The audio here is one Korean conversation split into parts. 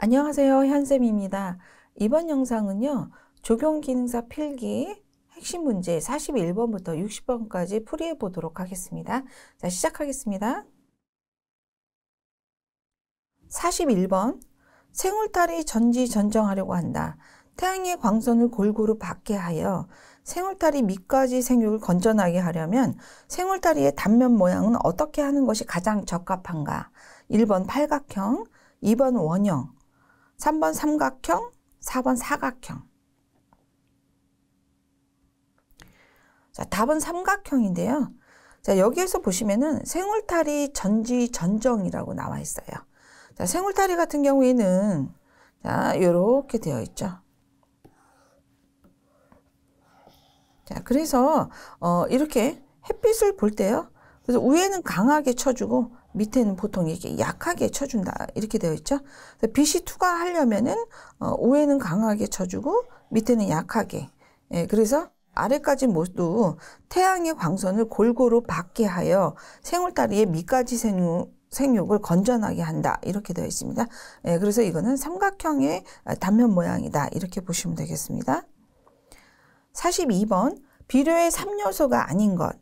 안녕하세요. 현쌤입니다. 이번 영상은요. 적용기능사 필기 핵심 문제 41번부터 60번까지 풀이해 보도록 하겠습니다. 자, 시작하겠습니다. 41번 생울타리 전지전정하려고 한다. 태양의 광선을 골고루 받게 하여 생울타리 밑가지 생육을 건전하게 하려면 생울타리의 단면 모양은 어떻게 하는 것이 가장 적합한가? 1번 팔각형, 2번 원형, 3번 삼각형, 4번 사각형. 자, 답은 삼각형인데요. 자, 여기에서 보시면은 생울타리 전지전정이라고 나와 있어요. 자, 생울타리 같은 경우에는 자, 이렇게 되어 있죠. 자, 그래서 이렇게 햇빛을 볼 때요. 그래서 위에는 강하게 쳐주고 밑에는 보통 이렇게 약하게 쳐준다. 이렇게 되어 있죠. 빛이 투과하려면은 위에는 강하게 쳐주고 밑에는 약하게. 예, 그래서 아래까지 모두 태양의 광선을 골고루 받게 하여 생울다리의 밑가지 생육을 건전하게 한다. 이렇게 되어 있습니다. 예, 그래서 이거는 삼각형의 단면 모양이다. 이렇게 보시면 되겠습니다. 42번 비료의 3요소가 아닌 것.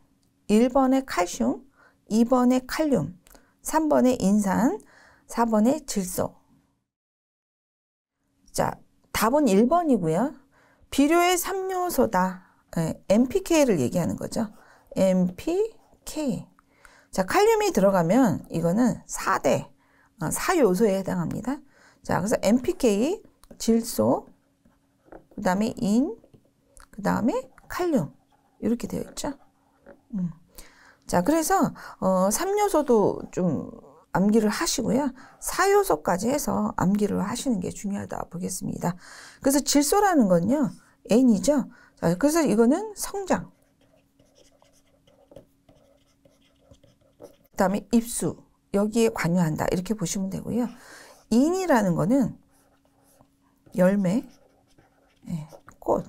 1번의 칼슘, 2번의 칼륨, 3번의 인산, 4번의 질소. 자, 답은 1번이고요. 비료의 3요소다. NPK를 얘기하는 거죠. NPK. 자, 칼륨이 들어가면 이거는 4대, 4요소에 해당합니다. 자, 그래서 NPK, 질소, 그 다음에 그 다음에 칼륨. 이렇게 되어 있죠. 자, 그래서 3요소도 좀 암기를 하시고요. 4요소까지 해서 암기를 하시는 게 중요하다 보겠습니다. 그래서 질소라는 건요. N이죠. 자, 그래서 이거는 성장. 그 다음에 입수. 여기에 관여한다. 이렇게 보시면 되고요. 인이라는 거는 열매, 예, 꽃.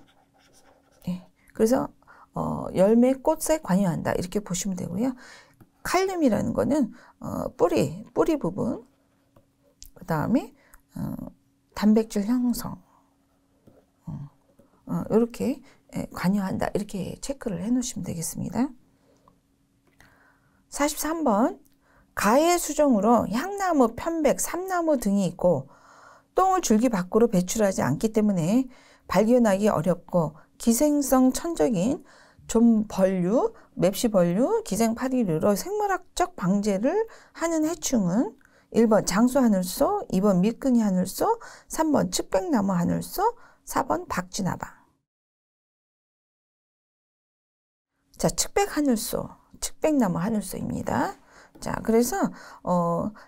예, 그래서 열매, 꽃에 관여한다. 이렇게 보시면 되고요. 칼륨이라는 거는 뿌리 부분, 그 다음에 단백질 형성, 이렇게 관여한다. 이렇게 체크를 해 놓으시면 되겠습니다. 43번 가해 수종으로 향나무, 편백, 삼나무 등이 있고 똥을 줄기 밖으로 배출하지 않기 때문에 발견하기 어렵고 기생성 천적인 좀벌류, 맵시벌류, 기생파리류로 생물학적 방제를 하는 해충은 1번 장수하늘소, 2번 밀끈이 하늘소, 3번 측백나무 하늘소, 4번 박쥐나방. 자, 측백하늘소, 측백나무 하늘소입니다. 자, 그래서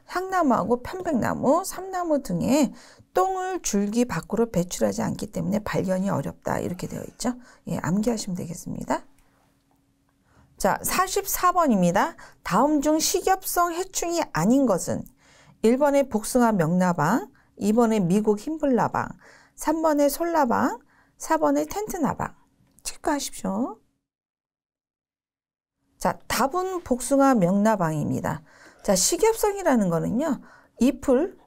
향나무하고 편백나무, 삼나무 등의 똥을 줄기 밖으로 배출하지 않기 때문에 발견이 어렵다. 이렇게 되어 있죠. 예, 암기하시면 되겠습니다. 자, 44번입니다. 다음 중 식엽성 해충이 아닌 것은 1번의 복숭아 명나방, 2번의 미국 흰불나방, 3번의 솔나방, 4번의 텐트나방. 체크하십시오. 자, 답은 복숭아 명나방입니다. 자, 식엽성이라는 거는요, 잎을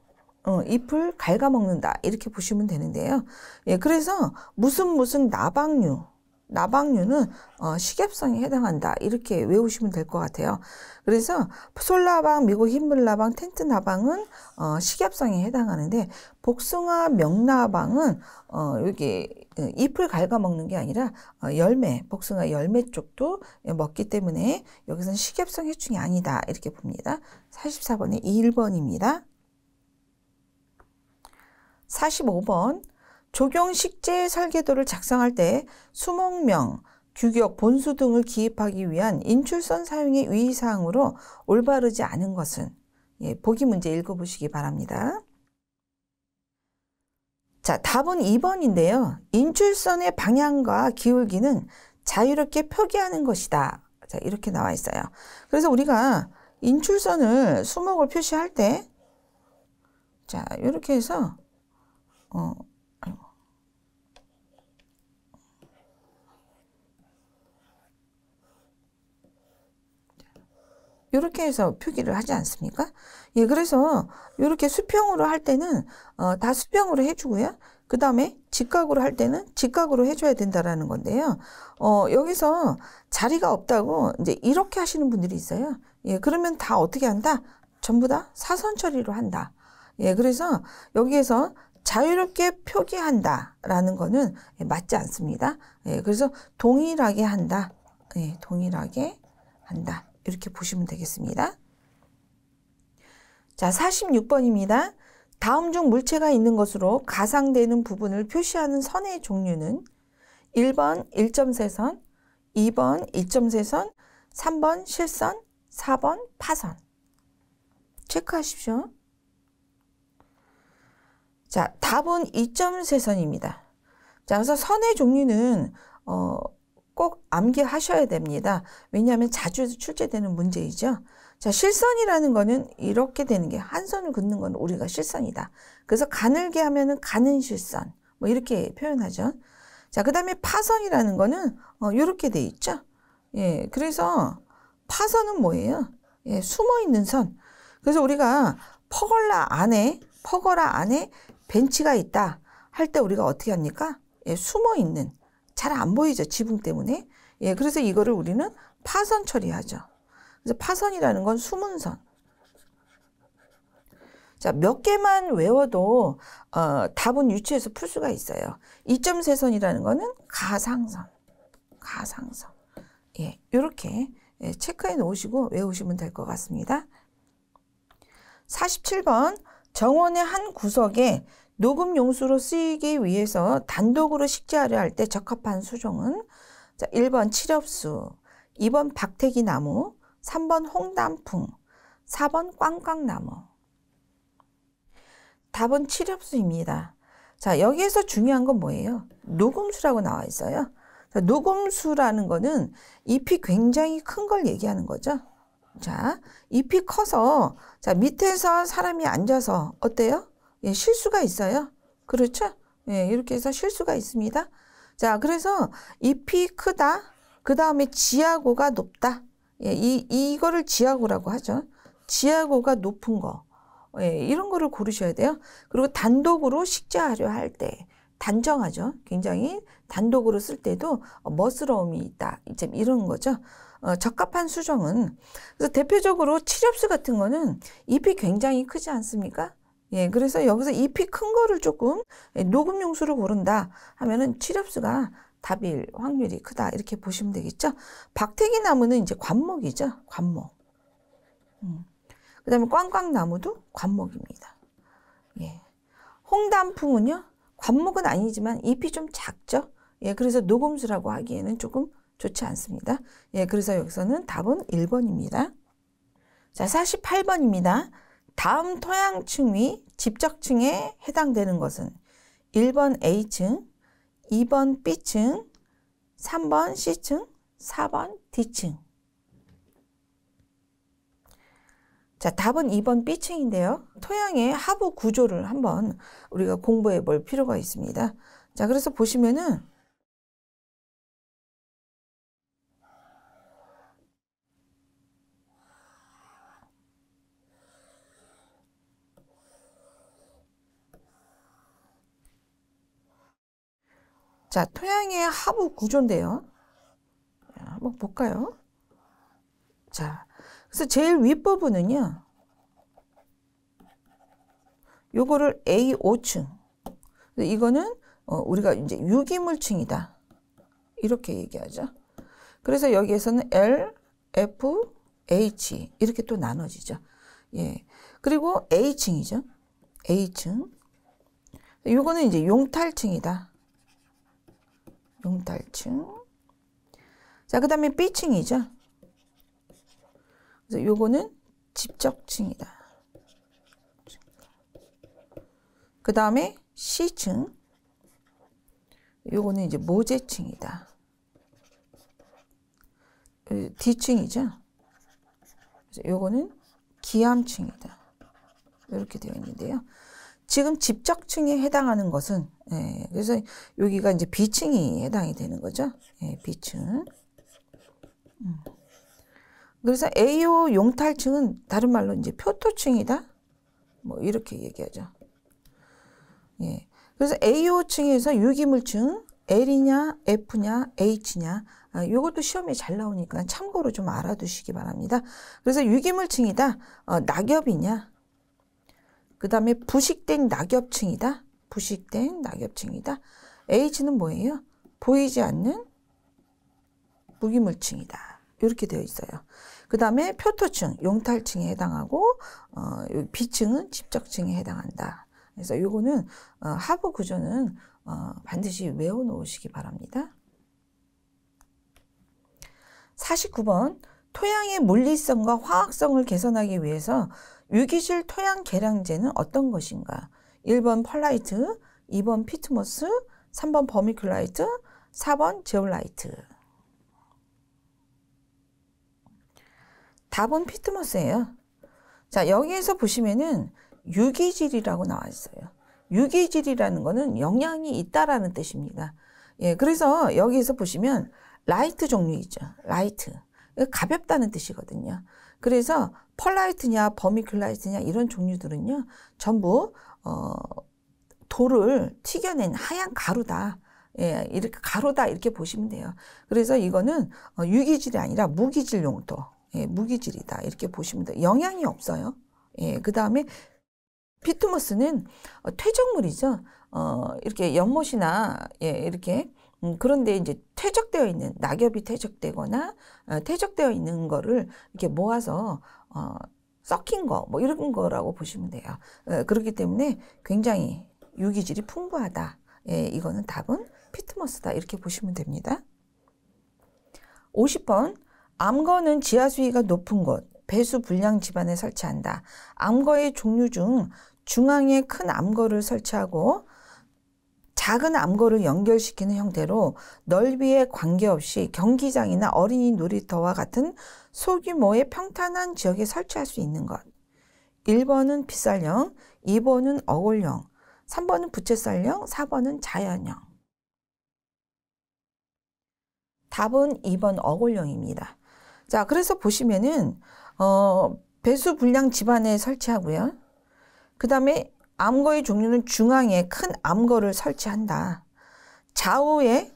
갉아먹는다. 이렇게 보시면 되는데요. 예, 그래서 무슨 나방류는 식엽성에 해당한다. 이렇게 외우시면 될 것 같아요. 그래서 솔나방, 미국 흰물나방, 텐트나방은 식엽성에 해당하는데 복숭아 명나방은 여기 잎을 갉아먹는 게 아니라 복숭아 열매 쪽도 먹기 때문에 여기서는 식엽성 해충이 아니다. 이렇게 봅니다. 44번이 1번입니다. 45번 적용식재 설계도를 작성할 때 수목명, 규격, 본수 등을 기입하기 위한 인출선 사용의 유의사항으로 올바르지 않은 것은 보기 문제 읽어보시기 바랍니다. 자, 답은 2번인데요. 인출선의 방향과 기울기는 자유롭게 표기하는 것이다. 자, 이렇게 나와 있어요. 그래서 우리가 인출선을 수목을 표시할 때 자, 이렇게 해서 이렇게 해서 표기를 하지 않습니까? 예, 그래서 이렇게 수평으로 할 때는 다 수평으로 해주고요. 그 다음에 직각으로 할 때는 직각으로 해줘야 된다라는 건데요. 여기서 자리가 없다고 이제 이렇게 하시는 분들이 있어요. 예, 그러면 다 어떻게 한다? 전부 다 사선 처리로 한다. 예, 그래서 여기에서 자유롭게 표기한다라는 거는 맞지 않습니다. 예, 그래서 동일하게 한다. 예, 동일하게 한다. 이렇게 보시면 되겠습니다. 자, 46번입니다. 다음 중 물체가 있는 것으로 가상되는 부분을 표시하는 선의 종류는 1번 1.3선, 2번 2.3선, 3번 실선, 4번 파선. 체크하십시오. 자, 답은 2.3선입니다. 자, 그래서 선의 종류는 꼭 암기하셔야 됩니다. 왜냐하면 자주 출제되는 문제이죠. 자, 실선이라는 거는 이렇게 되는 게 한 선을 긋는 건 우리가 실선이다. 그래서 가늘게 하면은 가는 실선. 뭐 이렇게 표현하죠. 자, 그 다음에 파선이라는 거는 이렇게 돼 있죠. 예, 그래서 파선은 뭐예요? 예, 숨어 있는 선. 그래서 우리가 퍼거라 안에 벤치가 있다 할 때 우리가 어떻게 합니까? 예, 숨어 있는. 잘 안 보이죠. 지붕 때문에. 예, 그래서 이거를 우리는 파선 처리하죠. 그래서 파선이라는 건 숨은 선. 자, 몇 개만 외워도 답은 유추해서 풀 수가 있어요. 2.3선이라는 거는 가상선. 가상선. 예, 이렇게 체크해 놓으시고 외우시면 될 것 같습니다. 47번 정원의 한 구석에 녹음 용수로 쓰이기 위해서 단독으로 식재하려 할 때 적합한 수종은 자, 1번 칠엽수, 2번 박태기나무, 3번 홍단풍, 4번 꽝꽝나무. 답은 칠엽수입니다. 자, 여기에서 중요한 건 뭐예요? 녹음수라고 나와 있어요. 자, 녹음수라는 거는 잎이 굉장히 큰 걸 얘기하는 거죠. 자, 잎이 커서 자, 밑에서 사람이 앉아서 어때요? 예, 쉴 수가 있어요. 그렇죠? 예, 이렇게 해서 쉴 수가 있습니다. 자, 그래서 잎이 크다. 그 다음에 지하고가 높다. 예, 이거를 지하고라고 하죠. 지하고가 높은 거. 예, 이런 거를 고르셔야 돼요. 그리고 단독으로 식재하려 할 때 단정하죠. 굉장히 단독으로 쓸 때도 멋스러움이 있다. 이런 거죠. 적합한 수정은 그래서 대표적으로 칠엽수 같은 거는 잎이 굉장히 크지 않습니까? 예, 그래서 여기서 잎이 큰 거를 조금 녹음 용수를 고른다 하면은 칠엽수가 답일 확률이 크다 이렇게 보시면 되겠죠. 박태기 나무는 이제 관목이죠. 관목. 그다음에 꽝꽝나무도 관목입니다. 예. 홍단풍은요 관목은 아니지만 잎이 좀 작죠. 예, 그래서 녹음수라고 하기에는 조금 좋지 않습니다. 예, 그래서 여기서는 답은 1번입니다. 자, 48번입니다. 다음 토양층 위 집적층에 해당되는 것은 1번 A층, 2번 B층, 3번 C층, 4번 D층. 자, 답은 2번 B층인데요. 토양의 하부 구조를 한번 우리가 공부해 볼 필요가 있습니다. 자, 그래서 보시면은 자, 토양의 하부 구조인데요. 한번 볼까요? 자, 그래서 제일 윗부분은요. 요거를 A5층. 이거는 우리가 이제 유기물층이다. 이렇게 얘기하죠. 그래서 여기에서는 L, F, H 이렇게 또 나눠지죠. 예. 그리고 A층이죠. A층. 요거는 이제 용탈층이다. 용탈층. 자, 그 다음에 B층이죠. 그래서 요거는 집적층이다. 그 다음에 C층. 요거는 이제 모재층이다. D층이죠. 그래서 요거는 기암층이다. 이렇게 되어 있는데요. 지금 집적층에 해당하는 것은 그래서 여기가 이제 B층이 해당이 되는 거죠. B층. 그래서 AO 용탈층은 다른 말로 이제 표토층이다. 뭐 이렇게 얘기하죠. 예. 그래서 AO층에서 유기물층 L이냐 F냐 H냐 이것도 시험에 잘 나오니까 참고로 좀 알아두시기 바랍니다. 그래서 유기물층이다. 낙엽이냐. 그 다음에 부식된 낙엽층이다. 부식된 낙엽층이다. H는 뭐예요? 보이지 않는 무기물층이다. 이렇게 되어 있어요. 그 다음에 표토층, 용탈층에 해당하고 B층은 집적층에 해당한다. 그래서 요거는 하부 구조는 반드시 외워놓으시기 바랍니다. 49번 토양의 물리성과 화학성을 개선하기 위해서 유기질 토양 계량제는 어떤 것인가? 1번 펄라이트, 2번 피트모스, 3번 버미큘라이트, 4번 제올라이트. 답은 피트모스예요. 자, 여기에서 보시면은 유기질이라고 나와 있어요. 유기질이라는 거는 영양이 있다라는 뜻입니다. 예, 그래서 여기에서 보시면 라이트 종류이죠. 라이트. 가볍다는 뜻이거든요. 그래서 펄라이트냐 버미큘라이트냐 이런 종류들은요. 전부 돌을 튀겨낸 하얀 가루다. 예, 이렇게 가루다 이렇게 보시면 돼요. 그래서 이거는 유기질이 아니라 무기질 용도. 예, 무기질이다 이렇게 보시면 돼요. 영양이 없어요. 예, 그 다음에 피트모스는 퇴적물이죠. 이렇게 연못이나 예, 이렇게 그런데 이제 퇴적되어 있는 낙엽이 퇴적되거나 퇴적되어 있는 거를 이렇게 모아서 썩힌 거 뭐 이런 거라고 보시면 돼요. 그렇기 때문에 굉장히 유기질이 풍부하다. 예, 이거는 답은 피트모스다 이렇게 보시면 됩니다. 50번 암거는 지하 수위가 높은 곳, 배수 불량 집안에 설치한다. 암거의 종류 중 중앙에 큰 암거를 설치하고 작은 암거를 연결시키는 형태로 넓이에 관계없이 경기장이나 어린이 놀이터와 같은 소규모의 평탄한 지역에 설치할 수 있는 것. 1번은 빗살형, 2번은 어골형, 3번은 부채살형, 4번은 자연형. 답은 2번 어골형입니다. 자, 그래서 보시면은 배수 불량 집안에 설치하고요. 그 다음에 암거의 종류는 중앙에 큰 암거를 설치한다. 좌우에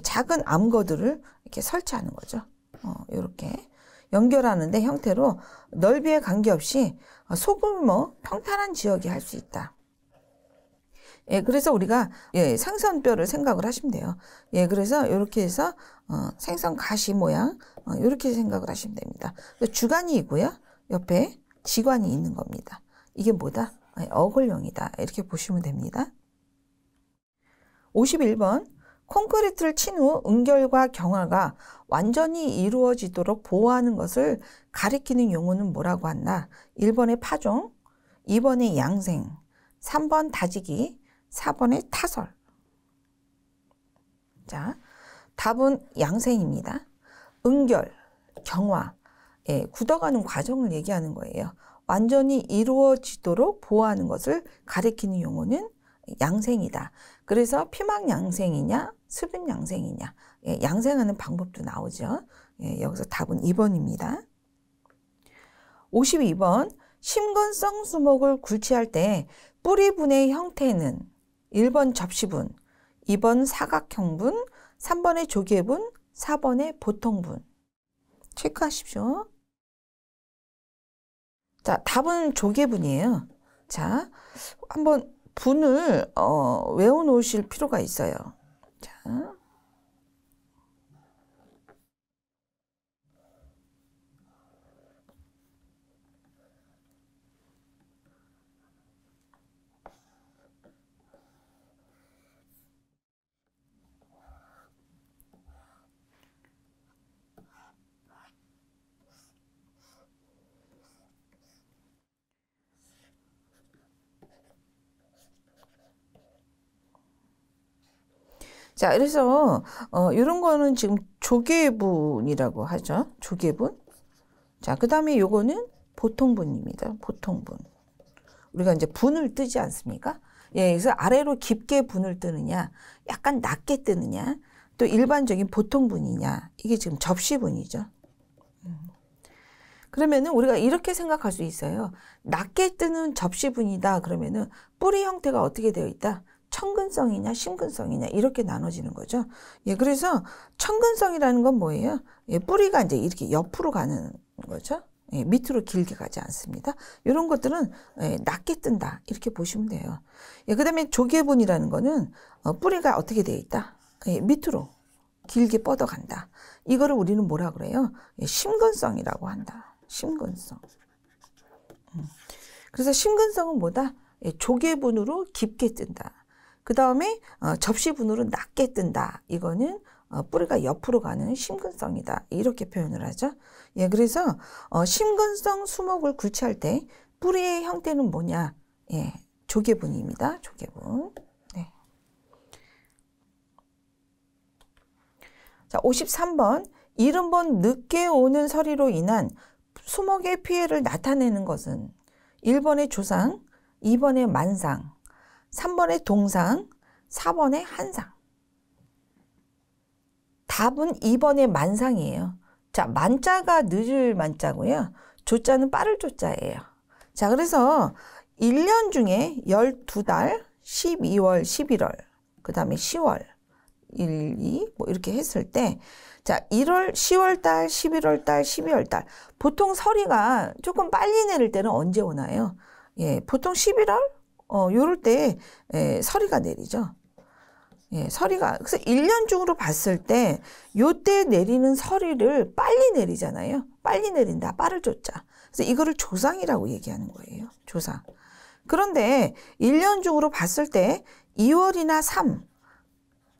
작은 암거들을 이렇게 설치하는 거죠. 이렇게 연결하는데 형태로 넓이에 관계없이 소규모 평탄한 지역이 할 수 있다. 예, 그래서 우리가 생선뼈를 생각을 하시면 돼요. 예, 그래서 이렇게 해서 생선 가시 모양 이렇게 생각을 하시면 됩니다. 주관이 있고요. 옆에 지관이 있는 겁니다. 이게 뭐다? 어골형이다. 이렇게 보시면 됩니다. 51번 콘크리트를 친 후 응결과 경화가 완전히 이루어지도록 보호하는 것을 가리키는 용어는 뭐라고 한다? 1번의 파종, 2번의 양생, 3번 다지기, 4번의 타설. 자, 답은 양생입니다. 응결, 경화, 굳어가는 과정을 얘기하는 거예요. 완전히 이루어지도록 보호하는 것을 가리키는 용어는 양생이다. 그래서 피막 양생이냐, 수분 양생이냐, 양생하는 방법도 나오죠. 여기서 답은 2번입니다. 52번 심근성 수목을 굴치할 때 뿌리분의 형태는 1번 접시분, 2번 사각형분, 3번의 조개분, 4번의 보통분. 체크하십시오. 자, 답은 조개분이에요. 자, 한번 분을 외워놓으실 필요가 있어요. 자. 자, 그래서 이런 거는 지금 조개분이라고 하죠. 조개분. 자, 그 다음에 요거는 보통분입니다. 보통분. 우리가 이제 분을 뜨지 않습니까? 예, 그래서 아래로 깊게 분을 뜨느냐, 약간 낮게 뜨느냐, 또 일반적인 보통분이냐, 이게 지금 접시분이죠. 그러면은 우리가 이렇게 생각할 수 있어요. 낮게 뜨는 접시분이다. 그러면은 뿌리 형태가 어떻게 되어 있다? 천근성이냐 심근성이냐 이렇게 나눠지는 거죠. 예, 그래서 천근성이라는 건 뭐예요? 예, 뿌리가 이제 이렇게 옆으로 가는 거죠. 예, 밑으로 길게 가지 않습니다. 이런 것들은 예, 낮게 뜬다 이렇게 보시면 돼요. 예, 그다음에 조개분이라는 거는 뿌리가 어떻게 되어 있다? 예, 밑으로 길게 뻗어간다. 이거를 우리는 뭐라 그래요? 예, 심근성이라고 한다. 심근성. 그래서 심근성은 뭐다? 예, 조개분으로 깊게 뜬다. 그 다음에 접시분으로 낮게 뜬다. 이거는 뿌리가 옆으로 가는 심근성이다. 이렇게 표현을 하죠. 예, 그래서 심근성 수목을 구체할 때 뿌리의 형태는 뭐냐? 예, 조개분입니다. 조개분. 네. 자, 53번. 이른번 늦게 오는 서리로 인한 수목의 피해를 나타내는 것은 1번의 조상, 2번의 만상, 3번의 동상, 4번의 한상. 답은 2번의 만상이에요. 자, 만자가 늦을 만자고요. 조자는 빠를 조자예요. 자, 그래서 1년 중에 12달, 12월, 11월, 그 다음에 10월, 1, 2, 뭐 이렇게 했을 때, 자, 1월, 10월 달, 11월 달, 12월 달. 보통 서리가 조금 빨리 내릴 때는 언제 오나요? 예, 보통 11월? 요럴 때, 서리가 내리죠. 예, 서리가. 그래서 1년 중으로 봤을 때, 요때 내리는 서리를 빨리 내리잖아요. 빨리 내린다. 빠를 쫓자. 그래서 이거를 조상이라고 얘기하는 거예요. 조상. 그런데 1년 중으로 봤을 때, 2월이나 3,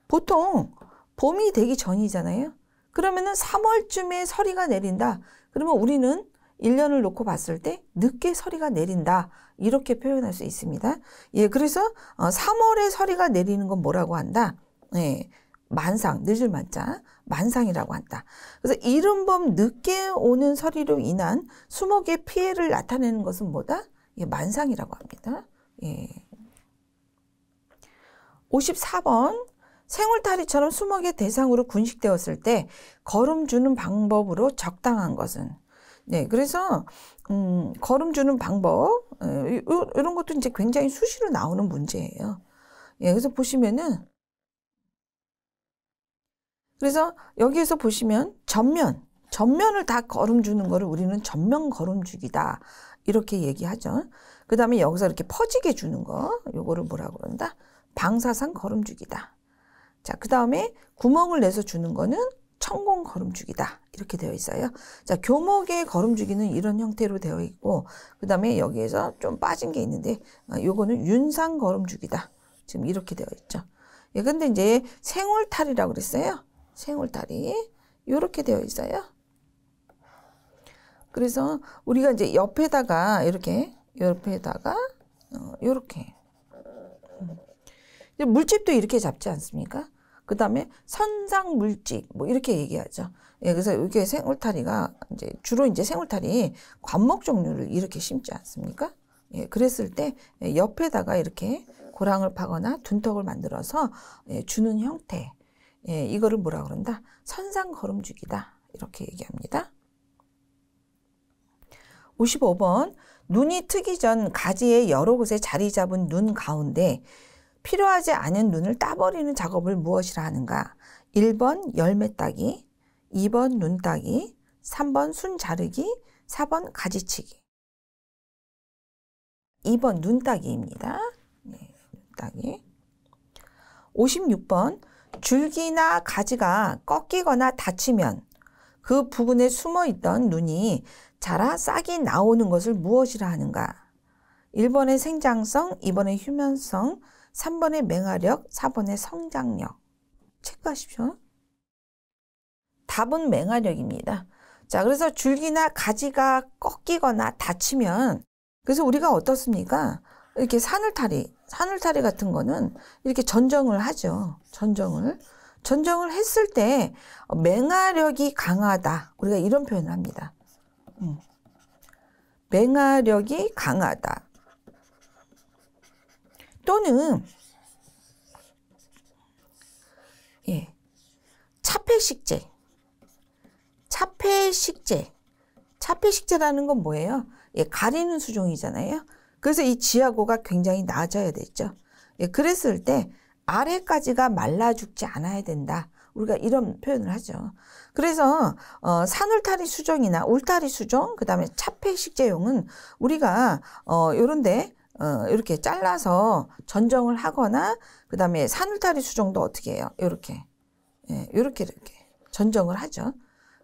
보통 봄이 되기 전이잖아요. 그러면은 3월쯤에 서리가 내린다. 그러면 우리는 1년을 놓고 봤을 때 늦게 서리가 내린다. 이렇게 표현할 수 있습니다. 예, 그래서 3월에 서리가 내리는 건 뭐라고 한다? 예, 만상, 늦을 만자, 만상이라고 한다. 그래서 이른범 늦게 오는 서리로 인한 수목의 피해를 나타내는 것은 뭐다? 예, 만상이라고 합니다. 예. 54번. 생울타리처럼 수목의 대상으로 군식되었을 때 거름 주는 방법으로 적당한 것은? 네, 그래서 거름 주는 방법 이런 것도 이제 굉장히 수시로 나오는 문제예요. 예, 그래서 보시면은 그래서 여기에서 보시면 전면을 다 거름 주는 거를 우리는 전면 거름 주기다 이렇게 얘기하죠. 그 다음에 여기서 이렇게 퍼지게 주는 거 요거를 뭐라고 그런다? 방사상 거름 주기다. 자, 그 다음에 구멍을 내서 주는 거는 천공 거름주기다. 이렇게 되어 있어요. 자, 교목의 거름주기는 이런 형태로 되어 있고, 그 다음에 여기에서 좀 빠진 게 있는데, 요거는 윤상 거름주기다. 지금 이렇게 되어 있죠. 예, 근데 이제 생울탈이라고 그랬어요. 생울탈이. 요렇게 되어 있어요. 그래서 우리가 이제 옆에다가, 이렇게, 옆에다가, 요렇게. 물집도 이렇게 잡지 않습니까? 그 다음에 선상물집 뭐 이렇게 얘기하죠. 예, 그래서 이게 생울타리가 이제 주로 이제 생울타리 관목 종류를 이렇게 심지 않습니까? 예, 그랬을 때 옆에다가 이렇게 고랑을 파거나 둔턱을 만들어서 주는 형태. 예, 이거를 뭐라 그런다? 선상 거름주기다. 이렇게 얘기합니다. 55번. 눈이 트기 전 가지의 여러 곳에 자리 잡은 눈 가운데 필요하지 않은 눈을 따버리는 작업을 무엇이라 하는가? 1번 열매 따기, 2번 눈 따기, 3번 순 자르기, 4번 가지치기. 2번 눈 따기입니다. 네, 눈 따기. 56번. 줄기나 가지가 꺾이거나 다치면 그 부분에 숨어있던 눈이 자라 싹이 나오는 것을 무엇이라 하는가? 1번의 생장성, 2번의 휴면성, 3번의 맹화력, 4번의 성장력. 체크하십시오. 답은 맹화력입니다. 자, 그래서 줄기나 가지가 꺾이거나 다치면, 그래서 우리가 어떻습니까? 이렇게 사늘타리 같은 거는 이렇게 전정을 하죠. 전정을 했을 때 맹화력이 강하다. 우리가 이런 표현을 합니다. 맹화력이 강하다. 또는 차폐식재라는 건 뭐예요? 예, 가리는 수종이잖아요. 그래서 이 지하고가 굉장히 낮아야 되죠. 예, 그랬을 때 아래까지가 말라 죽지 않아야 된다. 우리가 이런 표현을 하죠. 그래서 산울타리 수종이나 울타리 수종, 그 다음에 차폐식재용은 우리가 요런데 이렇게 잘라서 전정을 하거나, 그 다음에 산울타리 수종도 어떻게 해요? 요렇게, 예, 요렇게 이렇게 전정을 하죠.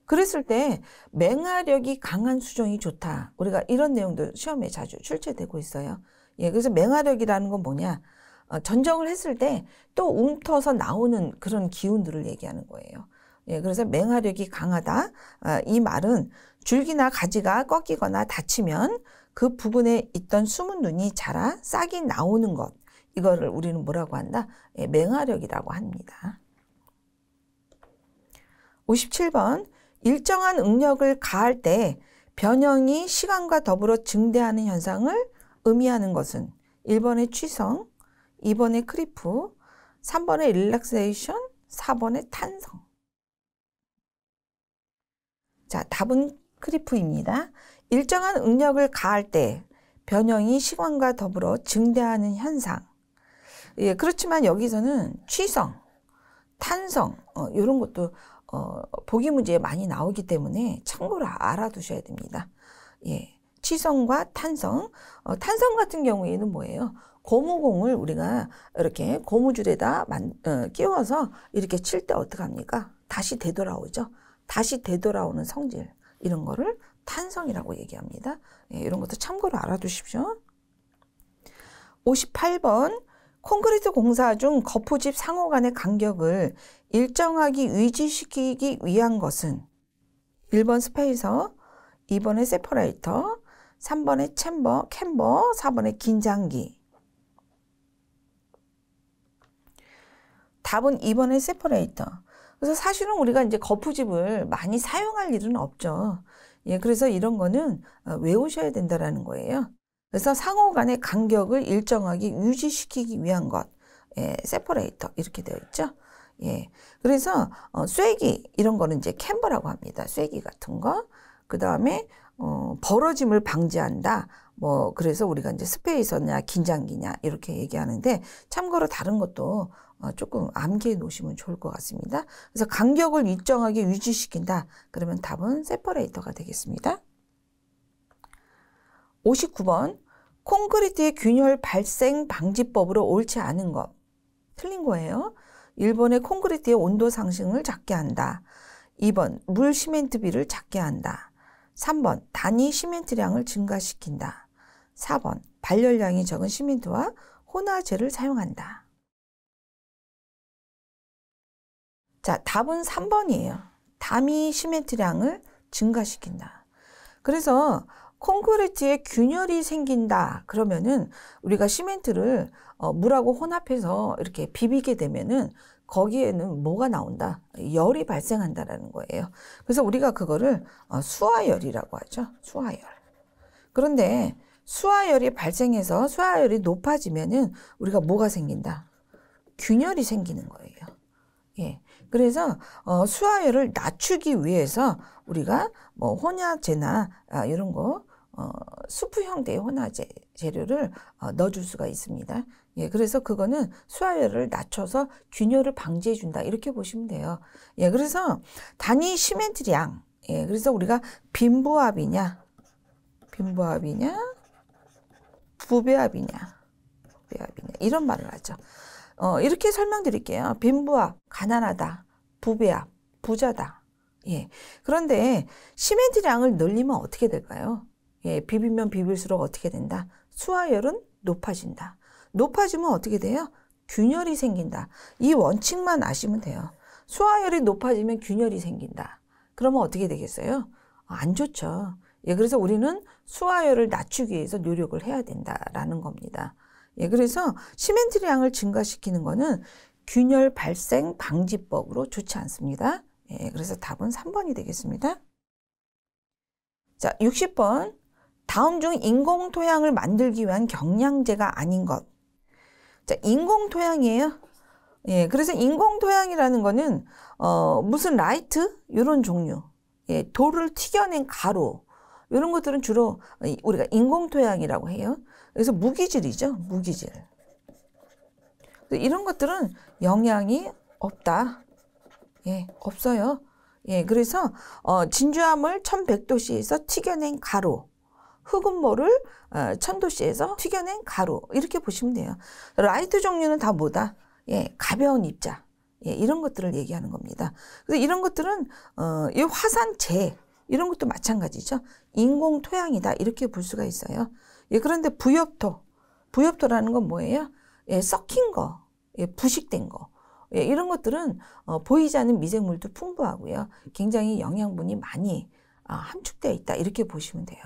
그랬을 때 맹화력이 강한 수종이 좋다. 우리가 이런 내용도 시험에 자주 출제되고 있어요. 예, 그래서 맹화력이라는 건 뭐냐? 전정을 했을 때 또 움터서 나오는 그런 기운들을 얘기하는 거예요. 예, 그래서 맹화력이 강하다. 이 말은 줄기나 가지가 꺾이거나 다치면 그 부분에 있던 숨은 눈이 자라 싹이 나오는 것. 이거를 우리는 뭐라고 한다? 예, 맹화력이라고 합니다. 57번. 일정한 응력을 가할 때 변형이 시간과 더불어 증대하는 현상을 의미하는 것은 1번의 취성, 2번의 크리프, 3번의 릴렉세이션, 4번의 탄성. 자, 답은 크리프입니다. 일정한 응력을 가할 때 변형이 시간과 더불어 증대하는 현상. 예, 그렇지만 여기서는 취성, 탄성, 이런 것도 보기 문제에 많이 나오기 때문에 참고로 알아두셔야 됩니다. 예, 취성과 탄성. 탄성 같은 경우에는 뭐예요? 고무공을 우리가 이렇게 고무줄에다 끼워서 이렇게 칠 때 어떡합니까? 다시 되돌아오죠. 다시 되돌아오는 성질. 이런 거를 탄성이라고 얘기합니다. 예, 이런 것도 참고로 알아두십시오. 58번. 콘크리트 공사 중 거푸집 상호 간의 간격을 일정하게 유지시키기 위한 것은 1번 스페이서, 2번의 세퍼레이터, 3번의 캠버, 4번의 긴장기. 답은 2번의 세퍼레이터. 그래서 사실은 우리가 이제 거푸집을 많이 사용할 일은 없죠. 예, 그래서 이런 거는 외우셔야 된다라는 거예요. 그래서 상호 간의 간격을 일정하게 유지시키기 위한 것. 예, 세퍼레이터. 이렇게 되어 있죠. 예. 그래서, 쐐기, 이런 거는 이제 캠버라고 합니다. 쐐기 같은 거. 그 다음에, 벌어짐을 방지한다. 그래서 우리가 이제 스페이서냐, 긴장기냐, 이렇게 얘기하는데, 참고로 다른 것도 조금 암기해 놓으시면 좋을 것 같습니다. 그래서 간격을 일정하게 유지시킨다. 그러면 답은 세퍼레이터가 되겠습니다. 59번. 콘크리트의 균열 발생 방지법으로 옳지 않은 것. 틀린 거예요. 1번의 콘크리트의 온도 상승을 작게 한다. 2번 물 시멘트비를 작게 한다. 3번 단위 시멘트량을 증가시킨다. 4번 발열량이 적은 시멘트와 혼화제를 사용한다. 자, 답은 3번이에요. 단위 시멘트량을 증가시킨다. 그래서 콘크리트에 균열이 생긴다. 그러면은 우리가 시멘트를 물하고 혼합해서 이렇게 비비게 되면은 거기에는 뭐가 나온다? 열이 발생한다라는 거예요. 그래서 우리가 그거를 수화열이라고 하죠. 수화열. 그런데 수화열이 발생해서 수화열이 높아지면은 우리가 뭐가 생긴다? 균열이 생기는 거예요. 예. 그래서 수화열을 낮추기 위해서 우리가 혼화제나 이런 거 수프 형태의 혼화제 재료를 넣어줄 수가 있습니다. 예, 그래서 그거는 수화열을 낮춰서 균열을 방지해 준다. 이렇게 보시면 돼요. 예, 그래서 단위 시멘트량. 예, 그래서 우리가 빈부합이냐, 부배합이냐, 이런 말을 하죠. 이렇게 설명드릴게요. 빈부합, 가난하다. 부배합, 부자다. 예. 그런데 시멘트량을 늘리면 어떻게 될까요? 예, 비비면 비빌수록 어떻게 된다? 수화열은 높아진다. 높아지면 어떻게 돼요? 균열이 생긴다. 이 원칙만 아시면 돼요. 수화열이 높아지면 균열이 생긴다. 그러면 어떻게 되겠어요? 안 좋죠. 예, 그래서 우리는 수화열을 낮추기 위해서 노력을 해야 된다라는 겁니다. 예, 그래서 시멘트량을 증가시키는 거는 균열 발생 방지법으로 좋지 않습니다. 예, 그래서 답은 3번이 되겠습니다. 자, 60번. 다음 중 인공 토양을 만들기 위한 경량제가 아닌 것. 자, 인공 토양이에요. 예, 그래서 인공 토양이라는 거는 무슨 라이트 이런 종류. 예, 돌을 튀겨낸 가루. 이런 것들은 주로 우리가 인공토양이라고 해요. 그래서 무기질이죠. 무기질. 이런 것들은 영양이 없다. 예, 없어요. 예, 그래서 진주함을 1100도씨에서 튀겨낸 가루, 흑음모를 1000도씨에서 튀겨낸 가루, 이렇게 보시면 돼요. 라이트 종류는 다 뭐다? 예, 가벼운 입자. 예, 이런 것들을 얘기하는 겁니다. 그래서 이런 것들은 이 화산재 이런 것도 마찬가지죠. 인공 토양이다 이렇게 볼 수가 있어요. 예, 그런데 부엽토라는 건 뭐예요? 예, 썩힌 거, 예, 부식된 거. 예, 이런 것들은 보이지 않는 미생물도 풍부하고요. 굉장히 영양분이 많이 함축되어 있다 이렇게 보시면 돼요.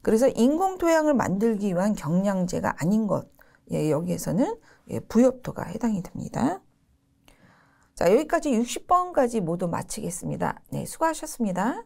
그래서 인공 토양을 만들기 위한 경량제가 아닌 것, 예, 여기에서는 예, 부엽토가 해당이 됩니다. 자, 여기까지 60번까지 모두 마치겠습니다. 네, 수고하셨습니다.